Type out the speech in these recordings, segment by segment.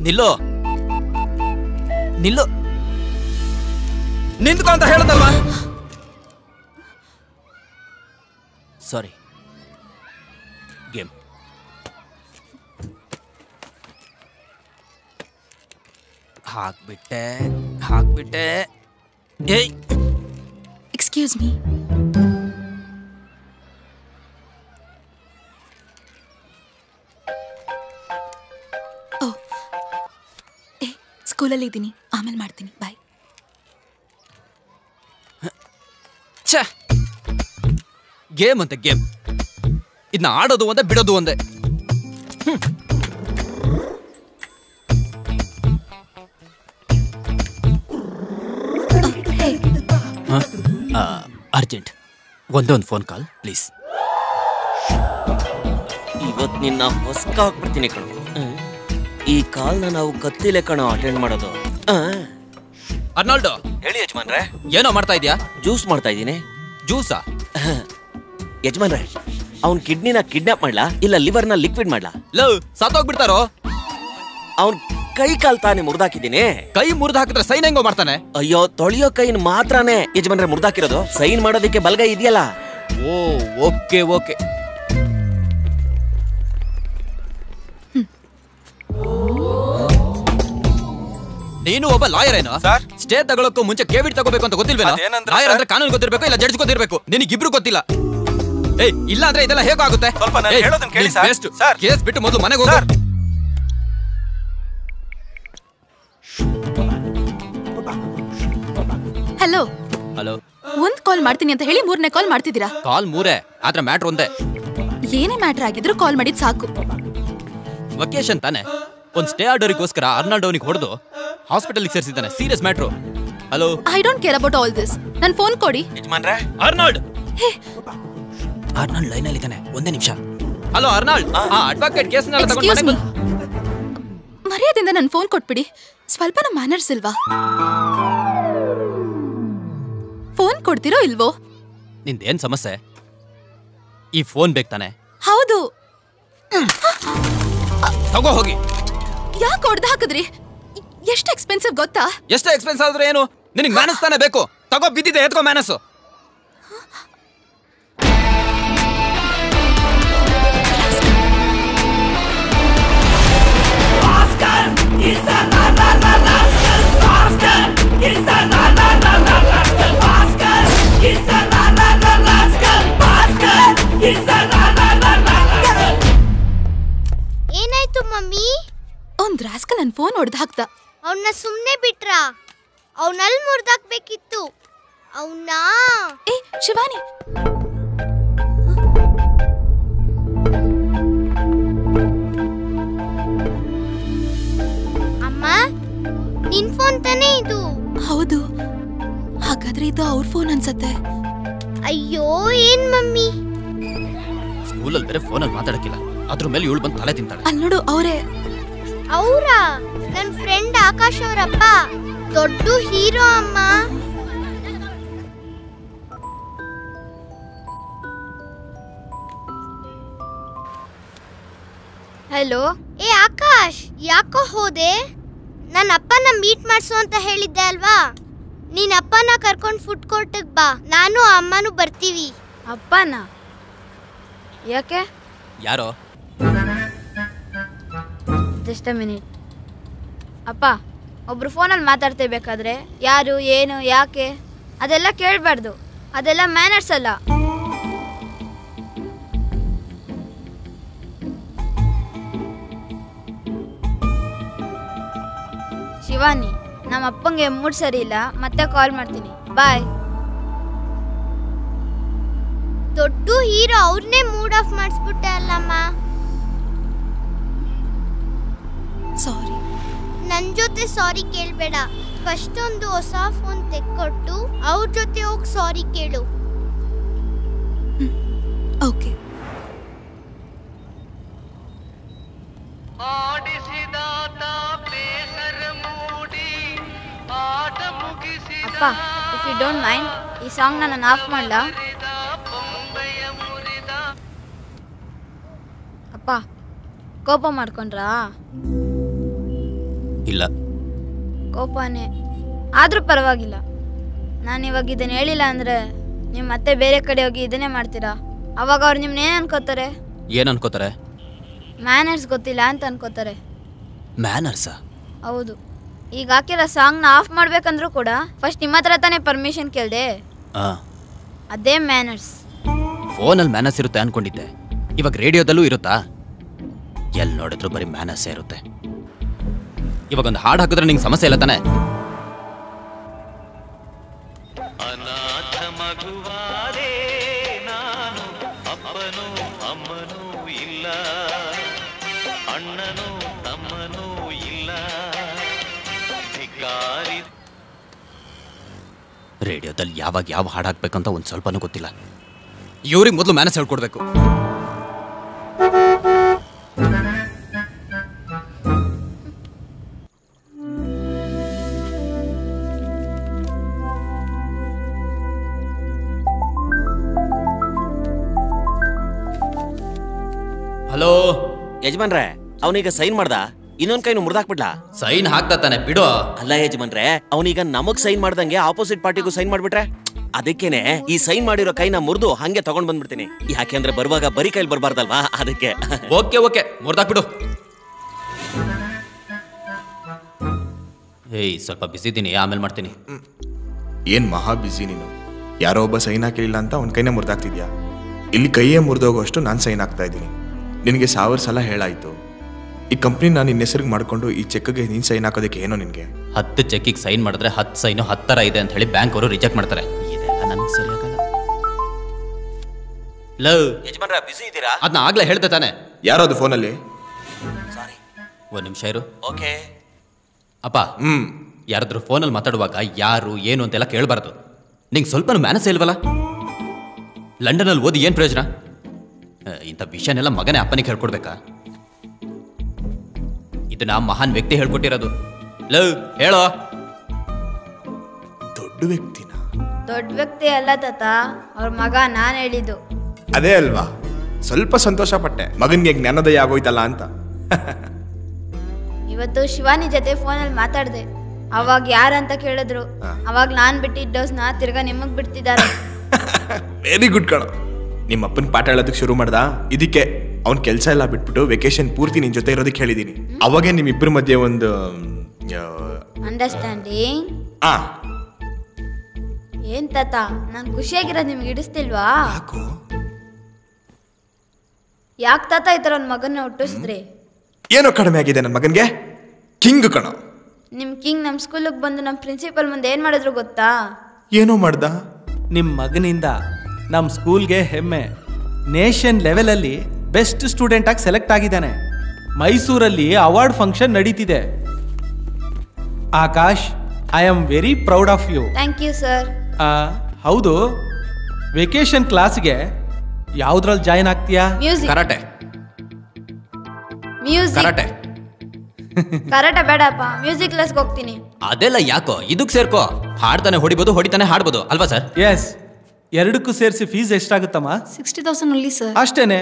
ನಿಲ್ಲು ನಿಲ್ಲು ನಿಂತ್ಕೊ ಅಂತ ಹೇಳದಲ್ವಾ. ಸಾರಿ. ಗೇಮ್ ಹಾಕ್ಬಿಟ್ಟೆ. ಏಯ್ ಎಕ್ಸ್ಕ್ಯೂಸ್ ಮೀ. ಓ ಏ ಸ್ಕೂಲಲ್ಲಿ ಇದ್ದೀನಿ, ಆಮೇಲೆ ಮಾಡ್ತೀನಿ. ಬಾಯ್. ಛೇ, ಗೇಮ್ ಅಂತ ಗೇಮ್. ಇದನ್ನ ಆಡೋದು ಒಂದೇ, ಬಿಡೋದು ಒಂದೇ. ಅರ್ಜೆಂಟ್, ಒಂದೇ ಒಂದು ಫೋನ್ ಕಾಲ್ ಪ್ಲೀಸ್. ಇವತ್ತು ನಿನ್ನ ಹೊಸ್ಕ ಹಾಕ್ಬಿಡ್ತೀನಿ ಕಣೋ. ಈ ಕಾಲ್ನ ನಾವು ಕತ್ತಿಲೆ ಕಣೋ ಅಟೆಂಡ್ ಮಾಡೋದು. ಅರ್ನಾಲ್ಡೋ, ಹೇಳಿ ಯಜಮಾನ್ರೆ. ಏನೋ ಮಾಡ್ತಾ ಇದೀಯಾ? ಜ್ಯೂಸ್ ಮಾಡ್ತಾ ಇದ್ದೀನಿ. ಜ್ಯೂಸಾ? ಯಜಮಾನ್ರೆ, ಅವ್ನ್ ಕಿಡ್ನಿನ ಕಿಡ್ನಾಪ್ ಮಾಡ್ಲಾ ಇಲ್ಲ ಲಿವರ್ನ ಲಿಕ್ವಿಡ್ ಮಾಡ್ಲಾ? ಲವ್ ಸತ್ತೋಗ್ಬಿಡ್ತಾರೋ? ಅವ್ನ್ ಕೈ ಕಾಲ್ ತಾನೇ ಮುರಿದಾಕಿದ್ದೀನಿ. ಕೈ ಮುರಿದು ಹಾಕಿದ್ರೆ ಸೈನ್ ಹೆಂಗೋ ಮಾಡ್ತಾನೆ? ಅಯ್ಯೋ, ತೊಳೆಯೋ ಕೈನ್ ಮಾತ್ರನೇ ಯಜಮಾನ್ರೆ ಮುರಿದಾಕಿರೋದು. ಸೈನ್ ಮಾಡೋದಕ್ಕೆ ಬಲಗೈ ಇದೆಯಲ್ಲ. ಓ ಓಕೆ ಓಕೆ. ನೀನು ಒಬ್ಬ ಲಾಯರ್ ಏನೋ? ಸ್ಟೇ ತಗೊಳಕ್ಕೂ ಮುಂಚೆ ಕೇವಿಡ್ ತಗೋಬೇಕು ಅಂತ ಗೊತ್ತಿಲ್ವೇನೋ? ಲಾಯರ್ ಅಂದ್ರೆ ಕಾನೂನು ಗೊತ್ತಿರ್ಬೇಕು, ಇಲ್ಲ ಜಡ್ಜ್ ಗೊತ್ತಿರ್ಬೇಕು. ನಿನಗಿಬ್ರು ಗೊತ್ತಿಲ್ಲ. ಏಯ್, ಇಲ್ಲ ಅಂದ್ರೆ ಇದೆಲ್ಲ ಹೇಗಾಗುತ್ತೆ? ಕೇಸ್ ಬಿಟ್ಟು ಮೊದಲು ಮನೆಗೆ ಹೋಗು. Hello hello. ಒಂದ್ ಕಾಲ್ ಮಾಡ್ತೀನಿ ಅಂತ ಹೇಳಿ 3ನೇ ಕಾಲ್ ಮಾಡ್ತಿದ್ದೀರಾ? ಕಾಲ್ 3 ಆದ್ರೆ ಮ್ಯಾಟ್ರ್ ಒಂದೇ. ಏನೇ ಮ್ಯಾಟ್ರ್ ಆಗಿದ್ರು ಕಾಲ್ ಮಾಡಿದ್ ಸಾಕು. ವೆಕೇಶನ್ ತಾನೆ, ಒಂದ್ ಸ್ಟೇ ಆರ್ಡರ್ಗೋಸ್ಕರ ಅರ್ನಾಲ್ಡೋನಿಗೆ ಹೊಡೆದು ಹಾಸ್ಪಿಟಲ್ ಸೇರಿಸಿದ್ದಾನೆ. Serious matter. Hello. I don't care about all this. ನನ್ ಫೋನ್ ಕೊಡಿ. ಯಜಮಾನ್ರೆ, ಅರ್ನಾಲ್ಡ್. ಅರ್ನಾಲ್ಡ್ ಲೈನ್ ಅಲ್ಲಿ ಇದ್ದಾನೆ, ಒಂದೇ ನಿಮಿಷ. ಹಲೋ ಅರ್ನಾಲ್ಡ್, ಅಡ್ವೊಕೇಟ್ ಕೇಸ್ನೆಲ್ಲ ತಗೊಂಡು ಮರ್ಯಾದೆಯಿಂದ ನನ್ ಫೋನ್ ಕೊಟ್ಬಿಡಿ. ಸ್ವಲ್ಪನೂ ಮ್ಯಾನರ್ಸ್ ಇಲ್ವಾ? ಫೋನ್ ಕೊಡ್ತಿರೋ ಇಲ್ವೋ? ನಿಂದೇನ್ ಸಮಸ್ಯೆ? ಈ ಫೋನ್ ಬೇಕು ತಾನೆ? ಹೌದು. ತಗೋ ಹೋಗಿ. ಯಾಕೆ ಹೊಡೆದು ಹಾಕಿದ್ರಿ? ಎಷ್ಟು ಎಕ್ಸ್ಪೆನ್ಸಿವ್ ಗೊತ್ತಾ? ಎಷ್ಟು ಎಕ್ಸ್ಪೆನ್ಸ್ ಆದ್ರೆ ಏನು? ನಿನಗೆ ಮ್ಯಾನಸ್ ತಾನೆ ಬೇಕು. ತಗೋ, ಬಿದ್ದಿದೆ, ಎತ್ಕೋ ಮ್ಯಾನಸ್ಸು. ಏನಾಯ್ತು ಮಮ್ಮಿ? ಒಂದ್ ರಾಸ್ಕಲ್ ನನ್ ಫೋನ್ ಹೊಡೆದು ಹಾಕ್ದ. ಅವನ್ನ ಸುಮ್ನೆ ಬಿಟ್ರಾ? ಅವನಲ್ಲಿ ಮುರಿದಾಕ್ಬೇಕಿತ್ತು ಅವನ್ನ. ಏ ಶಿವಾನಿ, ಅಮ್ಮ, ನಿನ್ ಫೋನ್ ತಾನೇ ಇದು? ಹೌದು. ಹಾಗಾದ್ರೆ ಇದು ಅವ್ರ ಫೋನ್ ಅನ್ಸತ್ತೆ. ಅಯ್ಯೋ, ಏನ್ ಮಮ್ಮಿ? ಸ್ಕೂಲಲ್ಲಿ ಬೇರೆ ಫೋನಲ್ಲಿ ಮಾತಾಡಕ್ಕಿಲ್ಲ, ಅದ್ರ ಮೇಲೆ ಇವಳು ಬಂದು ತಲೆ ತಿಂತಾಳೆ. ಅಲ್ಲಿ ನೋಡು, ಅವರೇ. ಅವ್ರಾ? ನನ್ ಫ್ರೆಂಡ್ ಆಕಾಶ್ ಅವರಪ್ಪ, ದೊಡ್ಡ ಹೀರೋ ಅಮ್ಮ. ಹಲೋ. ಏ ಆಕಾಶ್, ಯಾಕೋ ಹೋದೆ? ನನ್ನ ಅಪ್ಪನ ಮೀಟ್ ಮಾಡ್ಸು ಅಂತ ಹೇಳಿದ್ದೆ ಅಲ್ವಾ? ನೀನ್ ಅಪ್ಪನ ಕರ್ಕೊಂಡು ಫುಡ್ ಕೋರ್ಟಿಗೆ ಬಾ, ನಾನು ಅಮ್ಮನೂ ಬರ್ತೀವಿ. ಅಪ್ಪನ? ಯಾಕೆ? ಯಾರೋ? Just a minute. ಅಪ್ಪ, ಒಬ್ರು ಫೋನಲ್ಲಿ ಮಾತಾಡ್ತಿರ್ಬೇಕಾದ್ರೆ ಯಾರು, ಏನು, ಯಾಕೆ ಅದೆಲ್ಲ ಕೇಳಬಾರ್ದು. ಅದೆಲ್ಲ ಮ್ಯಾನರ್ಸ್ ಅಲ್ಲ. ಶಿವಾನಿ, ನಮ್ಮ ಅಪ್ಪಂಗೆ ಮೂಡ್ ಸರಿ ಇಲ್ಲ, ಮತ್ತೆ ಕಾಲ್ ಮಾಡ್ತೀನಿ. ಬಾಯ್. ದೊಡ್ಡ ಹೀರೋ ಅವ್ರನ್ನೇ ಮೂಡ್ ಆಫ್ ಮಾಡಿಸ್ಬಿಟ್ಟೆ ಅಲ್ಲಮ್ಮ. ಸಾರಿ. ನನ್ ಜೊತೆ ಸಾರಿ ಕೇಳ್ಬೇಡ. ಫಸ್ಟ್ ಒಂದು ಹೊಸ ಫೋನ್ ತೆಕ್ಕೊಟ್ಟು ಅವ್ರ ಜೊತೆ ಹೋಗಿ ಸಾರಿ ಕೇಳು. ಓಕೆ. ಅಪ್ಪ, ಇಫ್ ಯು ಡೋಂಟ್ ಮೈಂಡ್, ಈ ಸಾಂಗ್ನ ನಾನು ಆಫ್ ಮಾಡಲಾ? ಅಪ್ಪ, ಕೋಪ ಮಾಡ್ಕೊಂಡ್ರಾ? ಇಲ್ಲ. ಕೋಪನೇ. ಆದ್ರೂ ಪರವಾಗಿಲ್ಲ. ನಾನು ಇವಾಗ ಇದನ್ನ ಹೇಳಿಲ್ಲ ಅಂದ್ರೆ ನೀವು ಮತ್ತೆ ಬೇರೆ ಕಡೆ ಹೋಗಿ ಇದನ್ನೇ ಮಾಡ್ತೀರಾ. ಅವಾಗ ಅವ್ರು ನಿಮ್ನ ಏನ್ ಅನ್ಕೋತಾರೆ? ಏನ್ ಅನ್ಕೋತಾರೆ? ಮ್ಯಾನರ್ಸ್ ಗೊತ್ತಿಲ್ಲ ಅಂತ ಅನ್ಕೋತಾರೆ. ಮ್ಯಾನರ್ಸಾ? ಹೌದು. ಈಗ ಹಾಕಿರೋ ಸಾಂಗ್ನ ಆಫ್ ಮಾಡ್ಬೇಕಂದ್ರೂ ಕೂಡ ಫಸ್ಟ್ ನಿಮ್ಮ ಹತ್ರ ತಾನೇ ಪರ್ಮಿಷನ್ ಕೇಳ್ದೆ. ಅದೇ ಮ್ಯಾನರ್ಸ್. ಫೋನಲ್ಲಿ ಮ್ಯಾನರ್ಸ್ ಇರುತ್ತೆ ಅನ್ಕೊಂಡಿದ್ದೆ, ಇವಾಗ ರೇಡಿಯೋದಲ್ಲೂ ಇರುತ್ತಾ? ಎಲ್ಲಿ ನೋಡಿದ್ರು ಬರೀ ಮ್ಯಾನರ್ಸೇ ಇರುತ್ತೆ. ಇವಾಗ ಒಂದು ಹಾಡು ಹಾಕಿದ್ರೆ ನಿಂಗೆ ಸಮಸ್ಯೆ ಇಲ್ಲ ತಾನೆ? ಅನಾಥ ಮಗುವಾದೆ ನಾನು, ಅಪ್ಪನೂ ಅಮ್ಮನೂ ಇಲ್ಲ, ಅಣ್ಣನೂ ತಮ್ಮನೂ ಇಲ್ಲ, ಧಿಕ್ಕಾರಿ. ರೇಡಿಯೋದಲ್ಲಿ ಯಾವಾಗ ಯಾವ ಹಾಡು ಹಾಕ್ಬೇಕಂತ ಒಂದು ಸ್ವಲ್ಪನೂ ಗೊತ್ತಿಲ್ಲ. ಇವ್ರಿಗೆ ಮೊದಲು ಮ್ಯಾನರ್ಸ್ ಹೇಳ್ಕೊಡ್ಬೇಕು. ಹಲೋ ಯಜಮಾನ್ರೆ, ಅವನೀಗ ಸೈನ್ ಮಾಡ್ದ, ಇನ್ನೊಂದ್ ಕೈನು ಮುರ್ದಾಕ್ಬಿಡ್ಲಾ? ಸೈನ್ ಹಾಕ್ತಾ ತಾನೆ, ಬಿಡು. ಅಲ್ಲ ಯಜಮಾನ್ರೆ, ಅವನೀಗ ನಮಗ್ ಸೈನ್ ಮಾಡ್ದಂಗೆ ಆಪೋಸಿಟ್ ಪಾರ್ಟಿಗೂ ಸೈನ್ ಮಾಡ್ಬಿಟ್ರೆ ಅದಕ್ಕೇನೆ ಈ ಸೈನ್ ಮಾಡಿರೋ ಕೈನ ಮುರಿದು ಹಂಗೆ ತಗೊಂಡ್ ಬಂದ್ಬಿಡ್ತೀನಿ. ಯಾಕೆಂದ್ರೆ ಬರುವಾಗ ಬರೀ ಕೈಲಿ ಬರ್ಬಾರ್ದಲ್ವಾ, ಅದಕ್ಕೆ. ಓಕೆ ಓಕೆ, ಮುರ್ದಾಕ್ಬಿಡು. ಏಯ್, ಸ್ವಲ್ಪ ಬಿಸಿ ಇದ್ದೀನಿ, ಆಮೇಲೆ ಮಾಡ್ತೀನಿ. ಏನ್ ಮಹಾ ಬಿಸಿ ನೀನು? ಯಾರೋ ಒಬ್ಬ ಸೈನ್ ಹಾಕಿಲ್ಲ ಅಂತ ಅವ್ನ ಕೈನ ಮುರಿದಾಕ್ತಿದ್ಯಾ? ಇಲ್ಲಿ ಕೈಯೇ ಮುರಿದೋಗೋಷ್ಟು ನಾನು ಸೈನ್ ಹಾಕ್ತಾ ಇದ್ದೀನಿ. ನಿನಗೆ 1000 ಸಲ ಹೇಳಾಯ್ತು. ಈ ಕಂಪ್ನಿ ನಾನು ನಿನ್ನ ಹೆಸರಿಗೆ ಮಾಡ್ಕೊಂಡು ಈ ಚೆಕ್ಗೆ ನೀನು ಸೈನ್ ಹಾಕೋದಕ್ಕೆ ಏನೋ ನಿನಗೆ? 10 ಚೆಕ್ಕಿಗೆ ಸೈನ್ ಮಾಡಿದ್ರೆ 10 ಸೈನು 10 ತರ ಇದೆ ಅಂತ ಹೇಳಿ ಬ್ಯಾಂಕ್ ಅವರು ರಿಜೆಕ್ಟ್ ಮಾಡ್ತಾರೆ. ಇದೆಲ್ಲ ನನಗೆ ಸರಿಯಾಗಲ್ಲ. ಲವ್ ಯಜಮಾನ್ರೆ, ಬಿಸಿ ಇದ್ದೀರಾ? ಅದನ್ನ ಆಗ್ಲೇ ಹೇಳ್ದೆ ತಾನೆ. ಯಾರದು ಫೋನಲ್ಲಿ? ಸಾರಿ, ಒಂದು ನಿಮಿಷ ಇರು. ಓಕೆ. ಅಪ್ಪ, ಯಾರಾದ್ರೂ ಫೋನಲ್ಲಿ ಮಾತಾಡುವಾಗ ಯಾರು ಏನು ಅಂತೆಲ್ಲ ಕೇಳಬಾರ್ದು. ನಿಂಗೆ ಸ್ವಲ್ಪ ಮ್ಯಾನಸ್ ಇಲ್ವಲ್ಲ? ಲಂಡನಲ್ಲಿ ಓದಿ ಏನು ಪ್ರಯೋಜನ? ಇಂಥ ವಿಷಯನೆಲ್ಲ ಮಗನೇ ಅಪ್ಪನಿಗೆ ಹೇಳ್ಕೊಡ್ಬೇಕಾ? ಇದನ್ನ ಮಹಾನ್ ವ್ಯಕ್ತಿ ಹೇಳ್ಕೊಟ್ಟಿರೋದು. ಲವ್ ಹೇಳೋ. ದೊಡ್ಡ ವ್ಯಕ್ತಿನ? ದೊಡ್ಡ ವ್ಯಕ್ತಿ ಅಲ್ಲ ತಾತ, ಅವ್ರ ಮಗ. ನಾನು ಹೇಳಿದ್ದು ಅದೇ ಅಲ್ವಾ? ಸ್ವಲ್ಪ ಸಂತೋಷ ಪಟ್ಟೆ, ಮಗನಿಗೆ ಜ್ಞಾನೋದಯ ಆಗೋಯ್ತಲ್ಲ ಅಂತ. ಇವತ್ತು ಶಿವಾನಿ ಜೊತೆ ಫೋನಲ್ಲಿ ಮಾತಾಡ್ದೆ. ಅವಾಗ ಯಾರಂತ ಕೇಳಿದ್ರು. ಅವಾಗ ನಾನ್ ಬಿಟ್ಟಿದ್ದ ಡೋಸ್ನ ತಿರ್ಗಾ ನಿಮಗ್ ಬಿಡ್ತಿದ್ದಾರೆ. ವೆರಿ ಗುಡ್ ಕಣ. ನಿಮ್ಮ ಅಪ್ಪನ ಪಾಠ ಹೇಳೋದಕ್ಕೆ ಶುರು ಮಾಡ್ದ. ಇದಕ್ಕೆ ಅವ್ನ ಕೆಲಸ ಎಲ್ಲ ಬಿಟ್ಬಿಟ್ಟು ವೆಕೇಶನ್ ಪೂರ್ತಿ ನಿನ್ ಜೊತೆ ಇರೋದಕ್ಕೆ ಹೇಳಿದೀನಿ. ಅವಾಗೇ ನಿಮ್ಮಿಬ್ಬರ ಮಧ್ಯೆ ಒಂದು ಅಂಡರ್ಸ್ಟ್ಯಾಂಡಿಂಗ್. ಏನ್ ತಾತ, ನಾನ್ ಖುಷಿಯಾಗಿರೋದು ನಿಮ್ಗೆ ಇಡಿಸ್ತಿಲ್ವಾ? ಯಾಕೆ ತಾತ ಈ ತರ ಒಂದ್ ಮಗನ್ನ ಹುಟ್ಟಿಸಿದ್ರಿ? ಏನೋ ಕಡಿಮೆ ಆಗಿದೆ ನನ್ನ ಮಗನ್ಗೆ. ಕಿಂಗ್ ಕಣ. ನಿಮ್ ಕಿಂಗ್ ನಮ್ ಸ್ಕೂಲಿಗೆ ಬಂದು ನಮ್ ಪ್ರಿನ್ಸಿಪಲ್ ಮುಂದೆ ಏನ್ ಮಾಡಿದ್ರು ಗೊತ್ತಾ? ಏನೋ ಮಾಡ್ದ? ನಿಮ್ಮ ಮಗನಿಂದ ನಮ್ಮ ಸ್ಕೂಲ್ಗೆ ಹೆಮ್ಮೆ. ನೇಷನ್ ಲೆವೆಲಲ್ಲಿ ಬೆಸ್ಟ್ ಸ್ಟೂಡೆಂಟ್ ಆಗಿ ಸೆಲೆಕ್ಟ್ ಆಗಿದ್ದಾನೆ. ಮೈಸೂರಲ್ಲಿ ಅವಾರ್ಡ್ ಫಂಕ್ಷನ್ ನಡೀತಿದೆ. Akash, I am very proud of you. Thank you sir. ಹೌದು, ವೆಕೇಶನ್ ಕ್ಲಾಸ್ಗೆ ಯಾವ್ದ್ರಲ್ಲಿ ಜಾಯಿನ್ ಆಗ್ತೀಯಾ? Music. Karate. Music. Karate. Karate ಬೇಡಪ್ಪ, ಮ್ಯೂಸಿಕ್ ಕ್ಲಾಸ್ಗೆ ಹೋಗ್ತೀನಿ. ಅದೆಲ್ಲ ಯಾಕೋ, ಇದಕ್ಕೆ ಸೇರ್ಕೋ. ಹಾಡ್ತಾನೆ ಹೊಡಿಬೋದು, ಹೊಡಿತಾನೆ ಹಾಡ್ಬೋದು ಅಲ್ವಾ ಸರ್? ಎಸ್. ಎರಡಕ್ಕೂ ಸೇರಿಸಿ ಫೀಸ್ ಎಷ್ಟಾಗುತ್ತಮ್ಮ? 60,000 only sir. ಅಷ್ಟೇನೆ,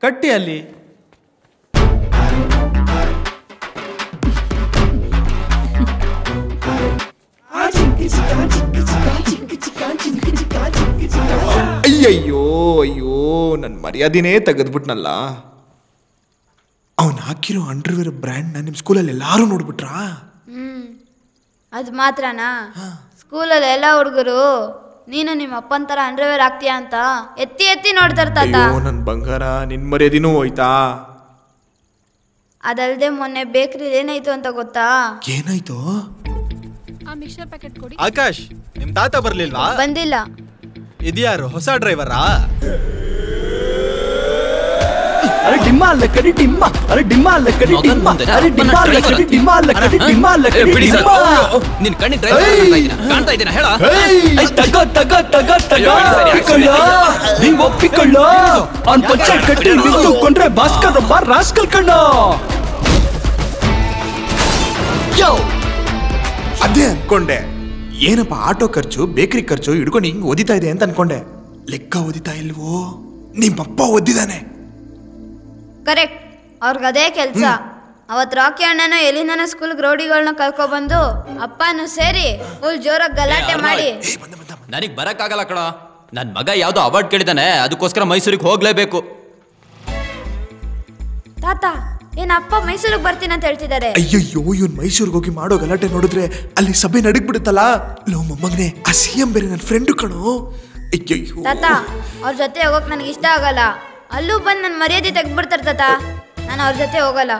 ಕಟ್ಟಿ ಅಲ್ಲಿ. ಅಯ್ಯಯ್ಯೋ ಅಯ್ಯೋ, ನನ್ನ ಮರ್ಯಾದಿನೇ ತೆಗೆದ್ಬಿಟ್ನಲ್ಲ. ಅವನು ಹಾಕಿರೋ ಅಂಡರ್ವೇರ್ ಬ್ರ್ಯಾಂಡ್ ನಿಮ್ಮ ಸ್ಕೂಲಲ್ಲಿ ಎಲ್ಲಾರು ನೋಡ್ಬಿಟ್ರಾ? ಅದು ಮಾತ್ರನಾ? ಸ್ಕೂಲಲ್ಲಿ ಎಲ್ಲ ಹುಡುಗರು ನೀನು ನಿಮ್ಮ ಅಪ್ಪನ ತರ ಅಂಡರ್ವೇರ್ ಆಗ್ತೀಯಾ ಅಂತ ಎತ್ತಿ ಎತ್ತಿ ನೋಡ್ತಾರ ತಾತ. ನನ್ನ ಬಂಗಾರ, ನಿನ್ ಮರ್ಯಾದಿನೂ ಹೋಯ್ತಾ? ಅದಲ್ದೆ ಮೊನ್ನೆ ಬೇಕ್ರಿ ಏನಾಯ್ತು ಅಂತ ಗೊತ್ತಾ? ಏನಾಯ್ತು? ಆಕಾಶ್, ನಿಮ್ ತಾತ ಬರ್ಲಿಲ್ವಾ? ಬಂದಿಲ್ಲ. ಇದ್ಯಾರು, ಹೊಸ ಡ್ರೈವರಾ? ಅರೆ ಡಿಮ್ಮ ಅಲ್ಲ ಕಡಿ ಡಿಮ್ಮ, ಅರೆ ಡಿಮ್ಮ ಅಲ್ಲ ಕಡಿ ಡಿಮ್ಮ, ಅರೆ ಡಿಮ್ಮ ಅಲ್ಲ ಕಡಿ ಡಿಮ್ಮ ಅಲ್ಲ ಕಡಿ ಡಿಮ್ಮ ಅಲ್ಲ ಕಡಿ ಡಿಮ್ಮ. ನಿನ್ ಕಣ್ಣಿಗೆ ಡ್ರೈವರ್ ಕಾಣ್ತಾ ಇದೀನಾ ಹೇಳ? ತಗ ತಗ ತಗ ತಗ ಒಪ್ಪಿಕೊಳ್ಳ, ನೀವ್ ಒಪ್ಪಿಕೊಳ್ಳ. ಅವ್ನ್ ಪಂಚಾಯತ್ ಕಟ್ಟಿ ನಿಂತುಕೊಂಡ್ರೆ ಭಾಸ್ಕರ್ ಒಬ್ಬ ರಾಸ್ಕಲ್ ಕಣ್ಣ. ಅದೇ ಅನ್ಕೊಂಡೆ. ಏನಪ್ಪ ಆಟೋ ಖರ್ಚು, ಬೇಕರಿ ಖರ್ಚು ಹಿಡ್ಕೊಂಡು ಹಿಂಗ್ ಓದಿತಾ ಇದೆ ಅಂತ ಅನ್ಕೊಂಡೆ. ಲೆಕ್ಕ ಓದಿತಾ ಇಲ್ವೋ? ನಿಮ್ಮಪ್ಪ ಓದಿದಾನೆ. ಕರೆಕ್ಟ್, ಅವ್ರಿಗೆ ಅದೇ ಕೆಲ್ಸ. ಅವತ್ತು ರಾಕಿ ಅಣ್ಣನೂ ಎಲ್ಲಿಂದನೋ ಸ್ಕೂಲ್ ರೌಡಿಗಳನ್ನ ಕರ್ಕೊಬಂದು ಅಪ್ಪನೂ ಸೇರಿ ಫುಲ್ ಜೋರಾಗಿ ಗಲಾಟೆ ಮಾಡಿ. ನನಗ್ ಬರಕ್ಕಾಗಲ್ಲ ಕಣ. ನನ್ ಮಗ ಯಾವ್ದೋ ಅವಾರ್ಡ್ ಕೇಳಿದಾನೆ, ಅದಕ್ಕೋಸ್ಕರ ಮೈಸೂರಿಗೆ ಹೋಗ್ಲೇಬೇಕು. ತಾತ ಏನ್ ಅಪ್ಪ ಮೈಸೂರಿಗೆ ಬರ್ತೀನಿ ಅಂತ ಹೇಳ್ತಿದ್ದಾರೆ. ಅಯ್ಯಯ್ಯೋ, ಇವನ್ ಮೈಸೂರಿಗೆ ಹೋಗಿ ಮಾಡೋ ಗಲಾಟೆ ನೋಡಿದ್ರೆ ಅಲ್ಲಿ ಸಭೆ ನಡಗ್ಬಿಡುತ್ತಲ್ಲ. ಲೋ ಮೊಮ್ಮಗನೆ, ಆ ಸಿಎಂ ಬೇರೆ ನನ್ನ ಫ್ರೆಂಡು ಕಣೋ. ಅಯ್ಯಯ್ಯೋ ತಾತ, ಅವ್ರ ಜೊತೆ ಹೋಗಕ್ ನನಗೆ ಇಷ್ಟ ಆಗಲ್ಲ. ಅಲ್ಲೂ ಬಂದು ನನ್ನ ಮರ್ಯಾದೆ ತೆಗ್ದ್ಬಿಡ್ತಾರೆ ತಾತ. ನಾನು ಅವ್ರ ಜೊತೆ ಹೋಗಲ್ಲ.